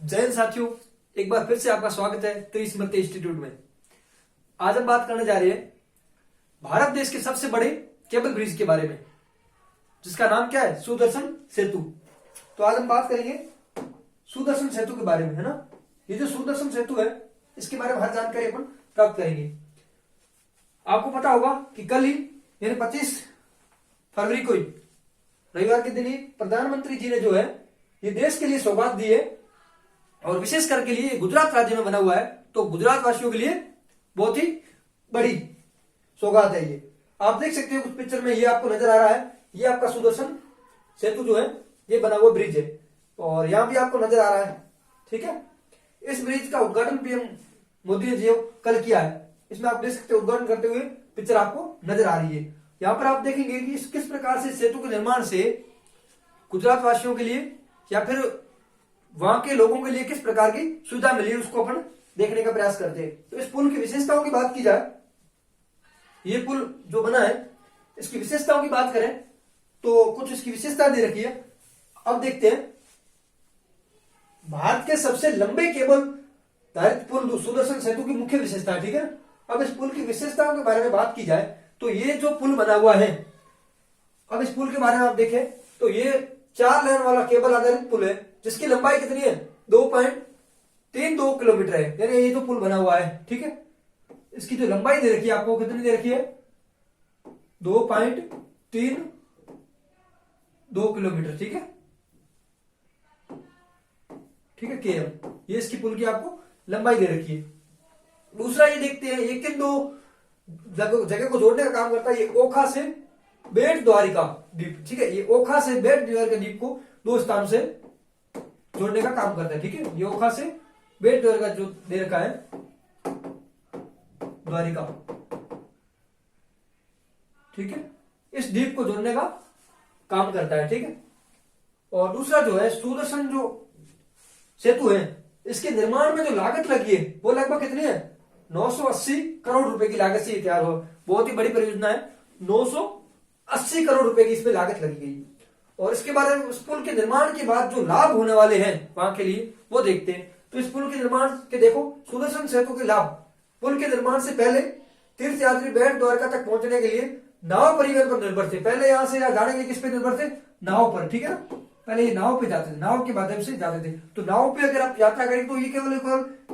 जय हिंद साथियों, एक बार फिर से आपका स्वागत है त्रिस्मृति इंस्टीट्यूट में। आज हम बात करने जा रहे हैं भारत देश के सबसे बड़े केबल ब्रिज के बारे में, जिसका नाम क्या है? सुदर्शन सेतु। तो आज हम बात करेंगे सुदर्शन सेतु के बारे में, है ना। ये जो सुदर्शन सेतु है, इसके बारे में हर जानकारी अपन प्राप्त करेंगे। आपको पता होगा कि कल ही यानी 25 फरवरी को ही, रविवार के दिन ही प्रधानमंत्री जी ने जो है ये देश के लिए सौगात दी है, और विशेष करके लिए गुजरात राज्य में बना हुआ है। तो गुजरात वासियों के लिए बहुत ही बड़ी सौगात है ये। आप देख सकते हो कुछ पिक्चर में, ये आपको नजर आ रहा है, ये आपका सुदर्शन सेतु जो है ये बना हुआ ब्रिज है, और यहां भी आपको नजर आ रहा है। ठीक है, इस ब्रिज का उद्घाटन पीएम मोदी ने जो कल किया है, इसमें आप देख सकते हो उद्घाटन करते हुए पिक्चर आपको नजर आ रही है। यहां पर आप देखेंगे कि किस प्रकार से सेतु के निर्माण से गुजरात वासियों के लिए या फिर वहां के लोगों के लिए किस प्रकार की सुविधा मिली, उसको अपन देखने का प्रयास करते हैं। तो इस पुल की विशेषताओं की बात की जाए, ये पुल जो बना है इसकी विशेषताओं की बात करें तो कुछ इसकी विशेषता दे रखी है। अब देखते हैं, भारत के सबसे लंबे केबल धारित पुल सुदर्शन सेतु की मुख्य विशेषता है। ठीक है, अब इस पुल की विशेषताओं के बारे में बात की जाए तो ये जो पुल बना हुआ है, अब इस पुल के बारे में आप देखें तो ये 4 लेन वाला केबल आधारित पुल है, जिसकी लंबाई कितनी है? 2.32 किलोमीटर है। यानी ये जो पुल बना हुआ है, ठीक है, इसकी जो लंबाई दे रखी है आपको कितनी दे रखी है? 2.32 किलोमीटर। ठीक है, ठीक है, केएम ये इसकी पुल की आपको लंबाई दे रखी है। दूसरा ये देखते हैं, ये किन दो जगह को जोड़ने का काम करता है। ये ओखा से बेट द्वारिका द्वीप, ठीक है, ये ओखा से बेट द्वारिका द्वीप को दो स्थानों से जोड़ने का काम करता है। ठीक है, ये ओखा से बेट द्वारिका जो दे रखा है द्वारिका, ठीक है, इस द्वीप को जोड़ने का काम करता है। ठीक है, और दूसरा जो है सुदर्शन जो सेतु है, इसके निर्माण में जो लागत लगी है वो लगभग कितनी है? 980 करोड़ रुपए की लागत से ये तैयार हुआ। बहुत ही बड़ी परियोजना है, 980 करोड़ रुपए की इसमें लागत लगी गई। और इसके बारे में उस पुल के निर्माण के बाद जो लाभ होने वाले हैं वहां के लिए वो देखते हैं। तो इस पुल के निर्माण के देखो, सुदर्शन सेतु के लाभ। पुल के निर्माण से पहले तीर्थ यात्री बेट द्वारका तक पहुंचने के लिए नाव परिवहन पर निर्भर थे। पहले यहां से जाने के लिए किस पे निर्भर थे? नाव पर। ठीक है ना, पहले ये नाव पे जाते थे, नाव के माध्यम से जाते थे। तो नाव पे अगर आप यात्रा करें तो ये केवल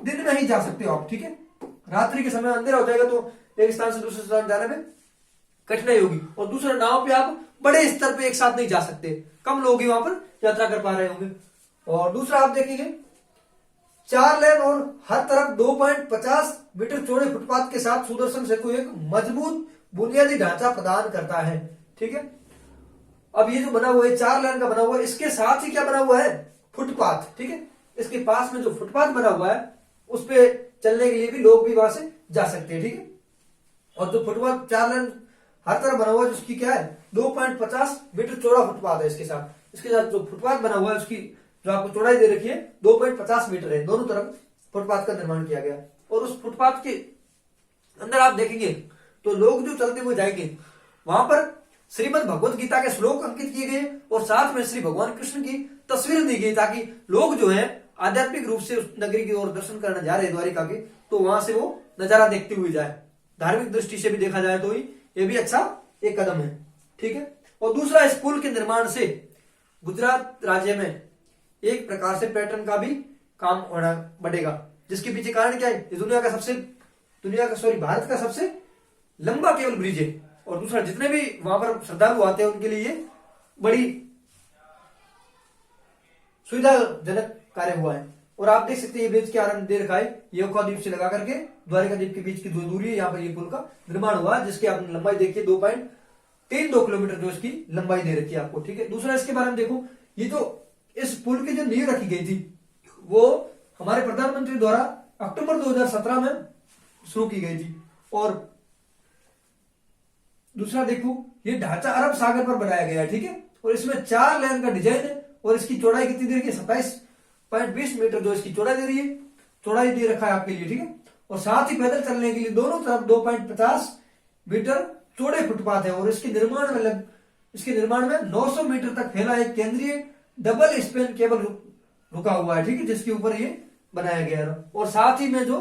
दिन में ही जा सकते हो आप। ठीक है, रात्रि के समय अंधेरा हो जाएगा तो एक स्थान से दूसरे स्थान जाने में कठिनाई होगी। और दूसरा, नाव पे आप बड़े स्तर पे एक साथ नहीं जा सकते, कम लोग ही वहां पर यात्रा कर पा रहे होंगे। और दूसरा आप देखेंगे 4 लेन और हर तरफ 2.50 मीटर चौड़े फुटपाथ के साथ सुदर्शन सेतु एक मजबूत बुनियादी ढांचा प्रदान करता है। ठीक है, अब ये जो बना हुआ है 4 लेन का बना हुआ है, इसके साथ ही क्या बना हुआ है? फुटपाथ। ठीक है, इसके पास में जो फुटपाथ बना हुआ है उस पे चलने के लिए भी लोग भी वहां से जा सकते हैं। ठीक है, और जो फुटपाथ 4 लेन हर तरफ बना हुआ है, जिसकी क्या है? 2.50 मीटर चौड़ा फुटपाथ है। इसके साथ जो फुटपाथ बना हुआ है उसकी जो आपको चौड़ाई दे रखी है 2.50 मीटर है। दोनों तरफ फुटपाथ का निर्माण किया गया। और उस फुटपाथ के अंदर आप देखेंगे तो लोग जो चलते हुए जाएंगे, वहां पर श्रीमद् भगवत गीता के श्लोक अंकित किए गए और साथ में श्री भगवान कृष्ण की तस्वीर दी गई, ताकि लोग जो है आध्यात्मिक रूप से उस नगरी की ओर दर्शन करने जा रहे हैं द्वारिका के, तो वहां से वो नजारा देखते हुए जाए। धार्मिक दृष्टि से भी देखा जाए तो ये भी अच्छा एक कदम है। ठीक है, और दूसरा, इस पुल के निर्माण से गुजरात राज्य में एक प्रकार से पर्यटन का भी काम होना बढ़ेगा, जिसके पीछे कारण क्या है? भारत का सबसे लंबा केबल ब्रिज है। और दूसरा, जितने भी वहां पर श्रद्धालु आते हैं उनके लिए ये बड़ी सुविधाजनक कार्य हुआ है। और आप देख सकते हैं ये ब्रिज के आरंभ दे रखा है, ये ओखा द्वीप से लगा करके द्वारिका द्वीप के बीच की जो दूरी है, यहाँ पर ये पुल का निर्माण हुआ है, जिसकी आप लंबाई देखिए 2.32 किलोमीटर जो इसकी लंबाई दे रखी है आपको। ठीक है, दूसरा इसके बारे में देखो, ये जो इस पुल की जो नींव रखी गई थी वो हमारे प्रधानमंत्री द्वारा अक्टूबर 2017 में शुरू की गई थी। और दूसरा देखो, ये ढांचा अरब सागर पर बनाया गया है। ठीक है, और इसमें 4 लेन का डिजाइन है, और इसकी चौड़ाई कितनी दे रही है? 27.20 मीटर जो इसकी चौड़ाई दे रही है, चौड़ाई दे रखा है आपके लिए। ठीक है, और साथ ही पैदल चलने के लिए दोनों तरफ 2.50 मीटर चौड़े फुटपाथ है। और इसके निर्माण में 900 मीटर तक फैला एक केंद्रीय डबल स्पेन केबल रुका हुआ है, ठीक है, जिसके ऊपर ये बनाया गया है। और साथ ही में जो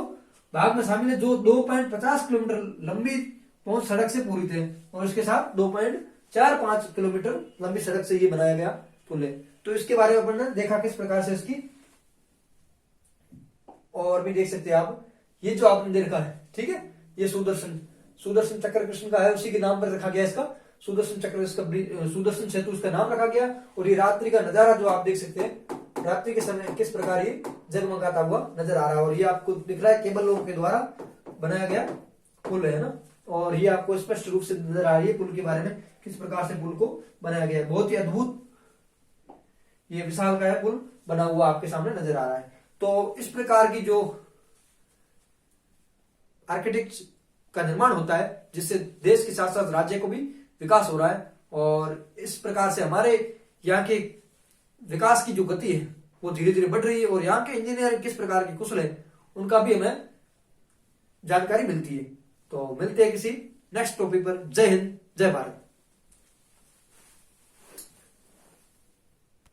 भाग में शामिल है जो 2.50 किलोमीटर लंबी पहुंच सड़क से पूरी थे, और इसके साथ 2.45 किलोमीटर लंबी सड़क से ये बनाया गया पुल है। तो इसके बारे में अपन ने देखा किस प्रकार से इसकी, और भी देख सकते हैं आप, ये जो आपने देखा है, ठीक है, ये सुदर्शन चक्र कृष्ण का है, उसी के नाम पर रखा गया इसका सुदर्शन चक्र, इसका सुदर्शन सेतु इसका नाम रखा गया। और ये रात्रि का नजारा जो आप देख सकते हैं, रात्रि के समय किस प्रकार ये जगमगाता हुआ नजर आ रहा है। और ये आपको दिख रहा है केबलों के द्वारा बनाया गया पुल है ना, और ये आपको स्पष्ट रूप से नजर आ रही है पुल के बारे में, किस प्रकार से पुल को बनाया गया है। बहुत ही अद्भुत ये विशालकाय पुल बना हुआ आपके सामने नजर आ रहा है। तो इस प्रकार की जो आर्किटेक्ट का निर्माण होता है, जिससे देश के साथ साथ राज्य को भी विकास हो रहा है, और इस प्रकार से हमारे यहाँ के विकास की जो गति है वो धीरे धीरे बढ़ रही है, और यहाँ के इंजीनियर किस प्रकार के कुशल है उनका भी हमें जानकारी मिलती है। तो मिलते हैं किसी नेक्स्ट टॉपिक पर। जय हिंद, जय भारत।